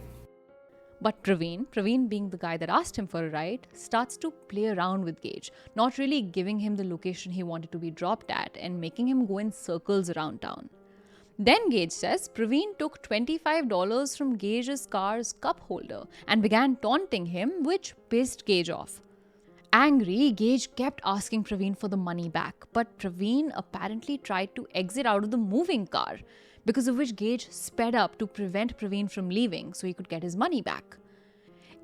S1: But Pravin being the guy that asked him for a ride, starts to play around with Gage, not really giving him the location he wanted to be dropped at and making him go in circles around town. Then Gage says Pravin took $25 from Gage's car's cup holder and began taunting him, which pissed Gage off. Angry, Gage kept asking Pravin for the money back, but Pravin apparently tried to exit out of the moving car, because of which Gage sped up to prevent Pravin from leaving so he could get his money back.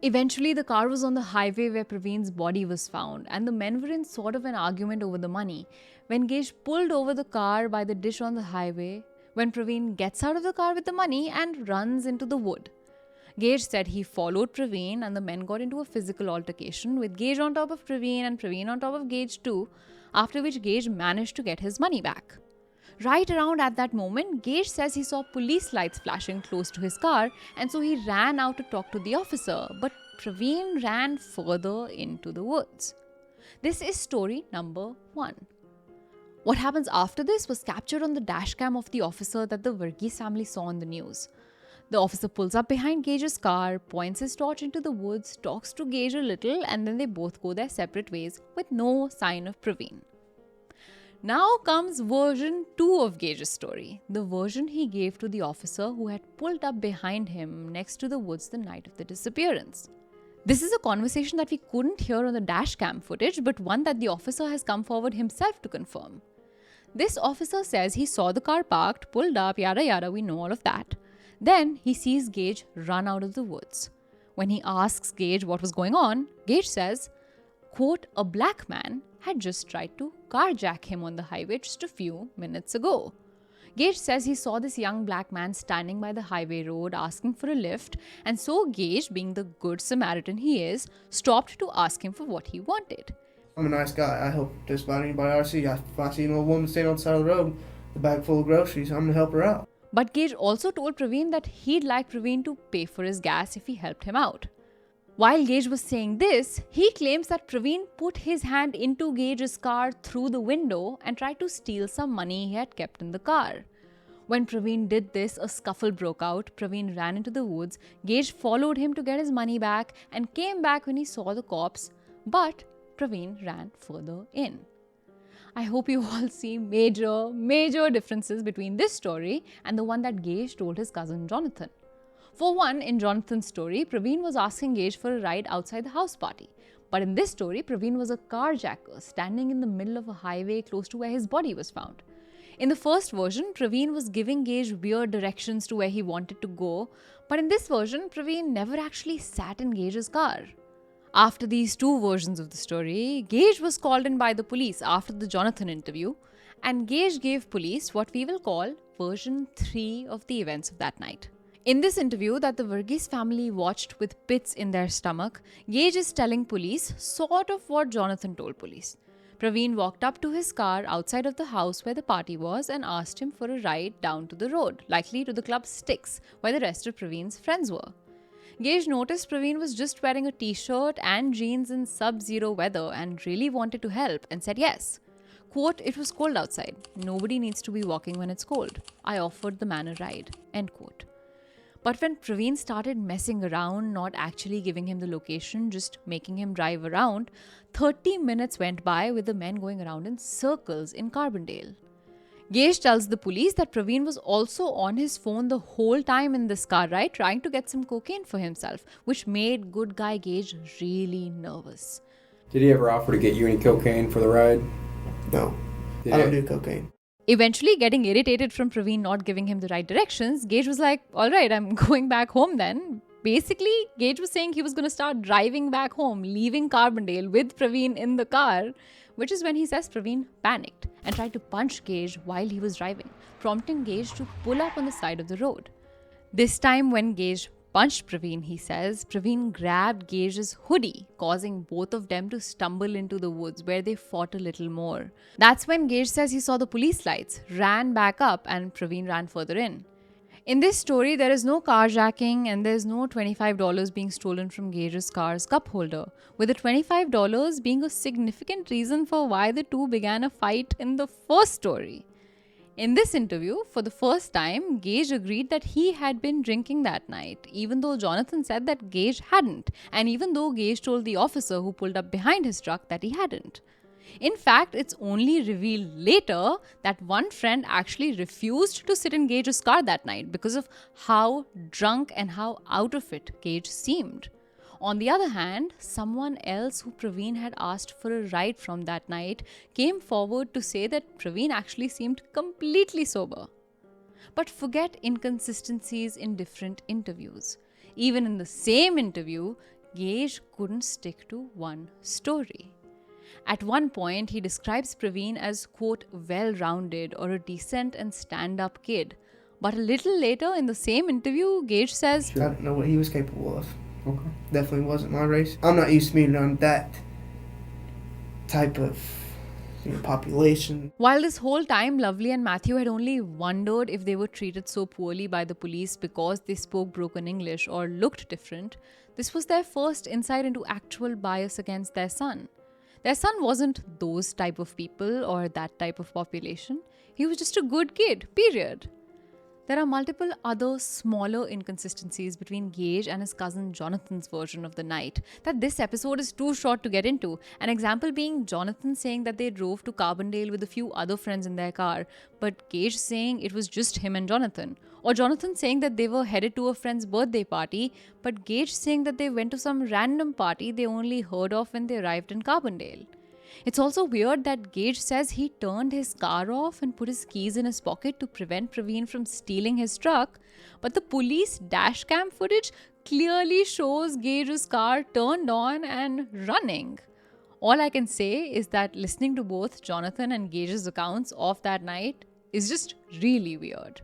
S1: Eventually, the car was on the highway where Pravin's body was found, and the men were in sort of an argument over the money when Gage pulled over the car by the ditch on the highway when Pravin gets out of the car with the money and runs into the wood. Gage said he followed Pravin and the men got into a physical altercation with Gage on top of Pravin and Pravin on top of Gage too, after which Gage managed to get his money back. Right around at that moment, Gage says he saw police lights flashing close to his car and so he ran out to talk to the officer, but Pravin ran further into the woods. This is story number 1. What happens after this was captured on the dashcam of the officer that the Varughese family saw on the news. The officer pulls up behind Gage's car, points his torch into the woods, talks to Gage a little, and then they both go their separate ways with no sign of Pravin. Now comes version 2 of Gage's story, the version he gave to the officer who had pulled up behind him next to the woods the night of the disappearance. This is a conversation that we couldn't hear on the dashcam footage, but one that the officer has come forward himself to confirm. This officer says he saw the car parked, pulled up, yada yada, we know all of that. Then he sees Gage run out of the woods. When he asks Gage what was going on, Gage says, quote, "A black man had just tried to carjack him on the highway just a few minutes ago." Gage says he saw this young black man standing by the highway road asking for a lift, and so Gage, being the good Samaritan he is, stopped to ask him for what he wanted.
S7: I'm a nice guy. I help just about anybody I see. If I see an old woman standing on the side of the road, with a bag full of groceries, I'm going to help her out.
S1: But Gage also told Pravin that he'd like Pravin to pay for his gas if he helped him out. While Gage was saying this, he claims that Pravin put his hand into Gage's car through the window and tried to steal some money he had kept in the car. When Pravin did this, a scuffle broke out. Pravin ran into the woods. Gage followed him to get his money back and came back when he saw the cops, but Pravin ran further in. I hope you all see major differences between this story and the one that Gage told his cousin Jonathan. For one, in Jonathan's story, Pravin was asking Gage for a ride outside the house party. But in this story, Pravin was a carjacker standing in the middle of a highway close to where his body was found. In the first version, Pravin was giving Gage weird directions to where he wanted to go, but in this version, Pravin never actually sat in Gage's car. After these two versions of the story, Gage was called in by the police after the Jonathan interview, and Gage gave police what we will call version 3 of the events of that night. In this interview that the Varughese family watched with pits in their stomach, Gage is telling police sort of what Jonathan told police. Pravin walked up to his car outside of the house where the party was and asked him for a ride down to the road, likely to the club Sticks, where the rest of Pravin's friends were. Gage noticed Pravin was just wearing a t-shirt and jeans in sub-zero weather and really wanted to help and said yes. Quote, "It was cold outside. Nobody needs to be walking when it's cold. I offered the man a ride." End quote. But when Pravin started messing around, not actually giving him the location, just making him drive around, 30 minutes went by with the men going around in circles in Carbondale. Gage tells the police that Pravin was also on his phone the whole time in this car ride trying to get some cocaine for himself, which made good guy Gage really nervous.
S8: Did he ever offer to get you any cocaine for the ride?
S7: No,
S8: Did
S7: I don't
S8: he-
S7: do cocaine.
S1: Eventually, getting irritated from Pravin not giving him the right directions, Gage was like, "All right, I'm going back home then." Basically, Gage was saying he was going to start driving back home, leaving Carbondale with Pravin in the car, which is when he says Pravin panicked and tried to punch Gage while he was driving, prompting Gage to pull up on the side of the road. This time, when Gage punched Pravin, he says, Pravin grabbed Gage's hoodie, causing both of them to stumble into the woods where they fought a little more. That's when Gage says he saw the police lights, ran back up, and Pravin ran further in. In this story, there is no carjacking and there's no $25 being stolen from Gage's car's cup holder, with the $25 being a significant reason for why the two began a fight in the first story. In this interview, for the first time, Gage agreed that he had been drinking that night, even though Jonathan said that Gage hadn't, and even though Gage told the officer who pulled up behind his truck that he hadn't. In fact, it's only revealed later that one friend actually refused to sit in Gage's car that night because of how drunk and how out of it Gage seemed. On the other hand, someone else who Pravin had asked for a ride from that night came forward to say that Pravin actually seemed completely sober. But forget inconsistencies in different interviews. Even in the same interview, Gage couldn't stick to one story. At one point, he describes Pravin as, quote, well-rounded or a decent and stand-up kid. But a little later in the same interview, Gage says,
S7: I don't know what he was capable of.
S8: Okay.
S7: Definitely wasn't my race. I'm not used to being around that type of population.
S1: while this whole time Lovely and Mathew had only wondered if they were treated so poorly by the police because they spoke broken English or looked different, this was their first insight into actual bias against their son. Their son wasn't those type of people or that type of population. He was just a good kid, period. There are multiple other smaller inconsistencies between Gage and his cousin Jonathan's version of the night that this episode is too short to get into. An example being Jonathan saying that they drove to Carbondale with a few other friends in their car, but Gage saying it was just him and Jonathan. Or Jonathan saying that they were headed to a friend's birthday party, but Gage saying that they went to some random party they only heard of when they arrived in Carbondale. It's also weird that Gage says he turned his car off and put his keys in his pocket to prevent Pravin from stealing his truck, but the police dashcam footage clearly shows Gage's car turned on and running. All I can say is that listening to both Jonathan and Gage's accounts of that night is just really weird.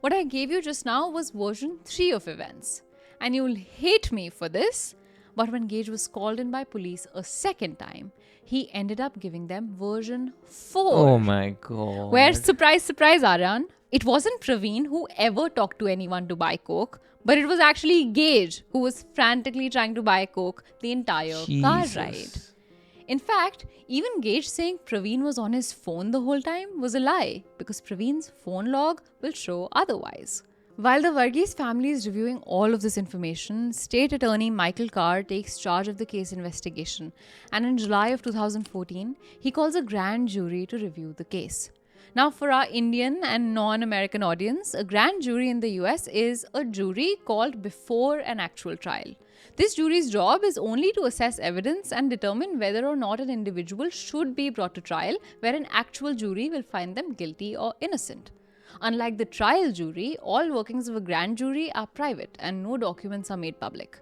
S1: What I gave you just now was version 3 of events, and you'll hate me for this, but when Gage was called in by police a second time, he ended up giving them version 4.
S2: Oh my god.
S1: Where, surprise, surprise, Aryaan, it wasn't Pravin who ever talked to anyone to buy coke, but it was actually Gage who was frantically trying to buy coke the entire car
S2: Jesus.
S1: ride. In fact, even Gage saying Pravin was on his phone the whole time was a lie, because Pravin's phone log will show otherwise. While the Varughese family is reviewing all of this information, State Attorney Michael Carr takes charge of the case investigation, and in July of 2014, he calls a grand jury to review the case. Now, for our Indian and non-American audience, a grand jury in the US is a jury called before an actual trial. This jury's job is only to assess evidence and determine whether or not an individual should be brought to trial, where an actual jury will find them guilty or innocent. Unlike the trial jury, all workings of a grand jury are private and no documents are made public.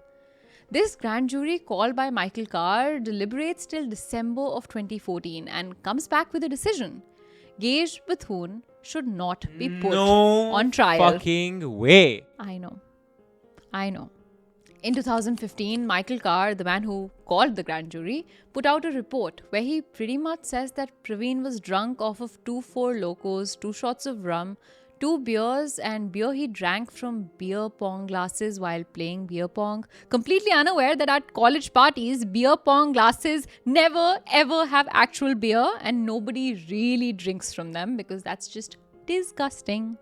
S1: This grand jury, called by Michael Carr, deliberates till December of 2014 and comes back with a decision. Gage Bethune should not be put on trial.
S2: Fucking way.
S1: I know. In 2015, Michael Carr, the man who called the grand jury, put out a report where he pretty much says that Pravin was drunk off of 2 4 Locos, 2 shots of rum, 2 beers and beer he drank from beer pong glasses while playing beer pong, completely unaware that at college parties, beer pong glasses never ever have actual beer and nobody really drinks from them because that's just disgusting.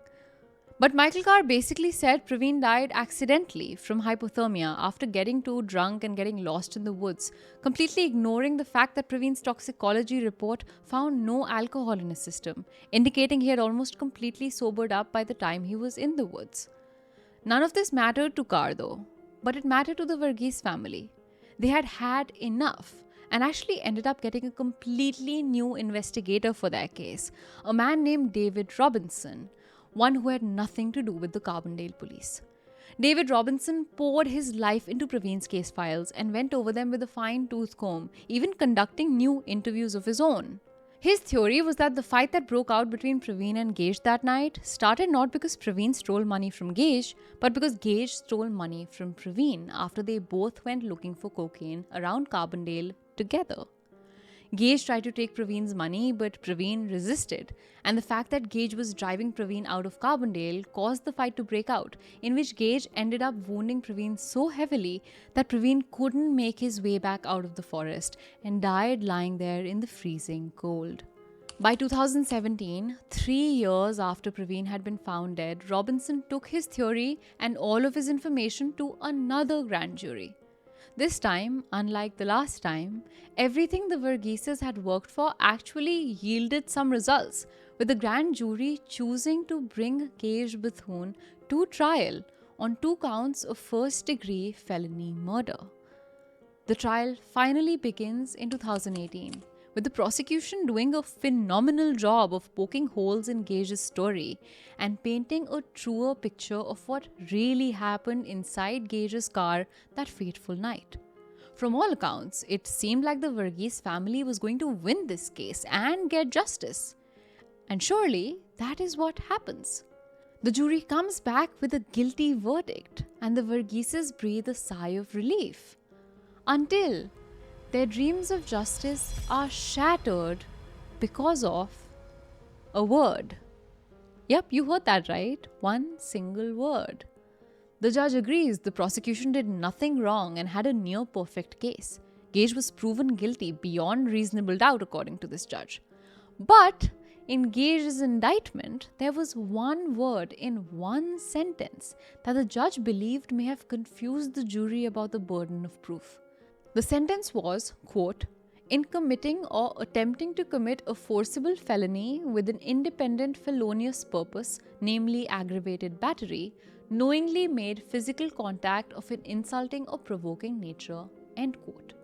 S1: But Michael Carr basically said Pravin died accidentally from hypothermia after getting too drunk and getting lost in the woods, completely ignoring the fact that Pravin's toxicology report found no alcohol in his system, indicating he had almost completely sobered up by the time he was in the woods. None of this mattered to Carr though, but it mattered to the Varughese family. They had had enough and actually ended up getting a completely new investigator for their case, a man named David Robinson, one who had nothing to do with the Carbondale police. David Robinson poured his life into Pravin's case files and went over them with a fine-tooth comb, even conducting new interviews of his own. His theory was that the fight that broke out between Pravin and Gage that night started not because Pravin stole money from Gage, but because Gage stole money from Pravin after they both went looking for cocaine around Carbondale together. Gage tried to take Pravin's money, but Pravin resisted, and the fact that Gage was driving Pravin out of Carbondale caused the fight to break out, in which Gage ended up wounding Pravin so heavily that Pravin couldn't make his way back out of the forest and died lying there in the freezing cold. By 2017, 3 years after Pravin had been found dead, Robinson took his theory and all of his information to another grand jury. This time, unlike the last time, everything the Varughese had worked for actually yielded some results, with the grand jury choosing to bring Gage Bethune to trial on 2 counts of first-degree felony murder. The trial finally begins in 2018, with the prosecution doing a phenomenal job of poking holes in Gage's story and painting a truer picture of what really happened inside Gage's car that fateful night. From all accounts, it seemed like the Varughese family was going to win this case and get justice. And surely, that is what happens. The jury comes back with a guilty verdict, and the Varugheses breathe a sigh of relief. Until their dreams of justice are shattered because of a word. Yep, you heard that right. One single word. The judge agrees the prosecution did nothing wrong and had a near-perfect case. Gage was proven guilty beyond reasonable doubt, according to this judge. But in Gage's indictment, there was one word in one sentence that the judge believed may have confused the jury about the burden of proof. The sentence was, quote, "In committing or attempting to commit a forcible felony with an independent felonious purpose, namely aggravated battery, knowingly made physical contact of an insulting or provoking nature," end quote.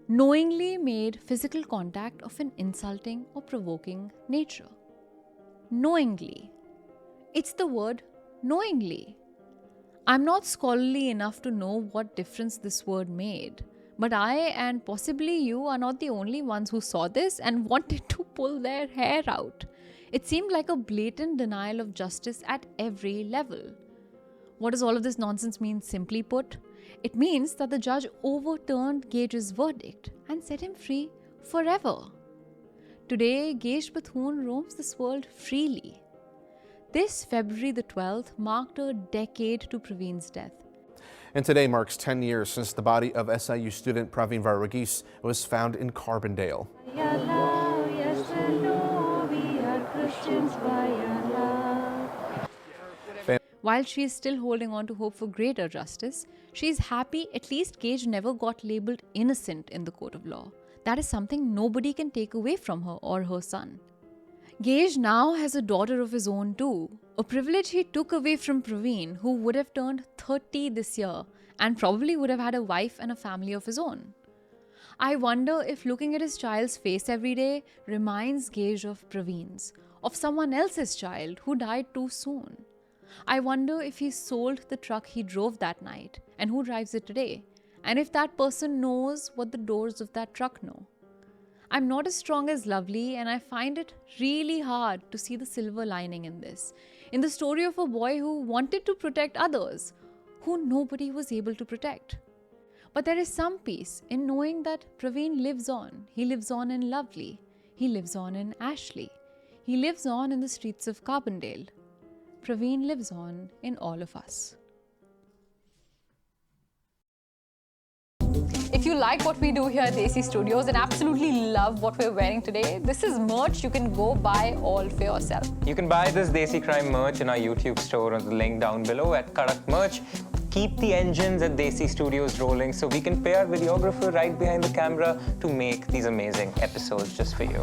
S1: Knowingly made physical contact of an insulting or provoking nature. Knowingly. It's the word knowingly. I'm not scholarly enough to know what difference this word made. But I and possibly you are not the only ones who saw this and wanted to pull their hair out. It seemed like a blatant denial of justice at every level. What does all of this nonsense mean, simply put? It means that the judge overturned Gage's verdict and set him free forever. Today, Gage Bethune roams this world freely. This February the 12th marked a decade to Pravin's death.
S9: And today marks 10 years since the body of SIU student Pravin Varughese was found in Carbondale.
S1: While she is still holding on to hope for greater justice, she is happy at least Gage never got labelled innocent in the court of law. That is something nobody can take away from her or her son. Gage now has a daughter of his own too, a privilege he took away from Pravin, who would have turned 30 this year and probably would have had a wife and a family of his own. I wonder if looking at his child's face every day reminds Gage of Pravin's, of someone else's child who died too soon. I wonder if he sold the truck he drove that night and who drives it today, and if that person knows what the doors of that truck know. I'm not as strong as Lovely, and I find it really hard to see the silver lining in this. In the story of a boy who wanted to protect others, who nobody was able to protect. But there is some peace in knowing that Pravin lives on. He lives on in Lovely. He lives on in Ashley. He lives on in the streets of Carbondale. Pravin lives on in all of us. If you like what we do here at Desi Studios and absolutely love what we're wearing today, this is merch you can go buy all for yourself.
S10: You can buy this Desi Crime merch in our YouTube store on the link down below at Kadak Merch. Keep the engines at Desi Studios rolling so we can pay our videographer right behind the camera to make these amazing episodes just for you.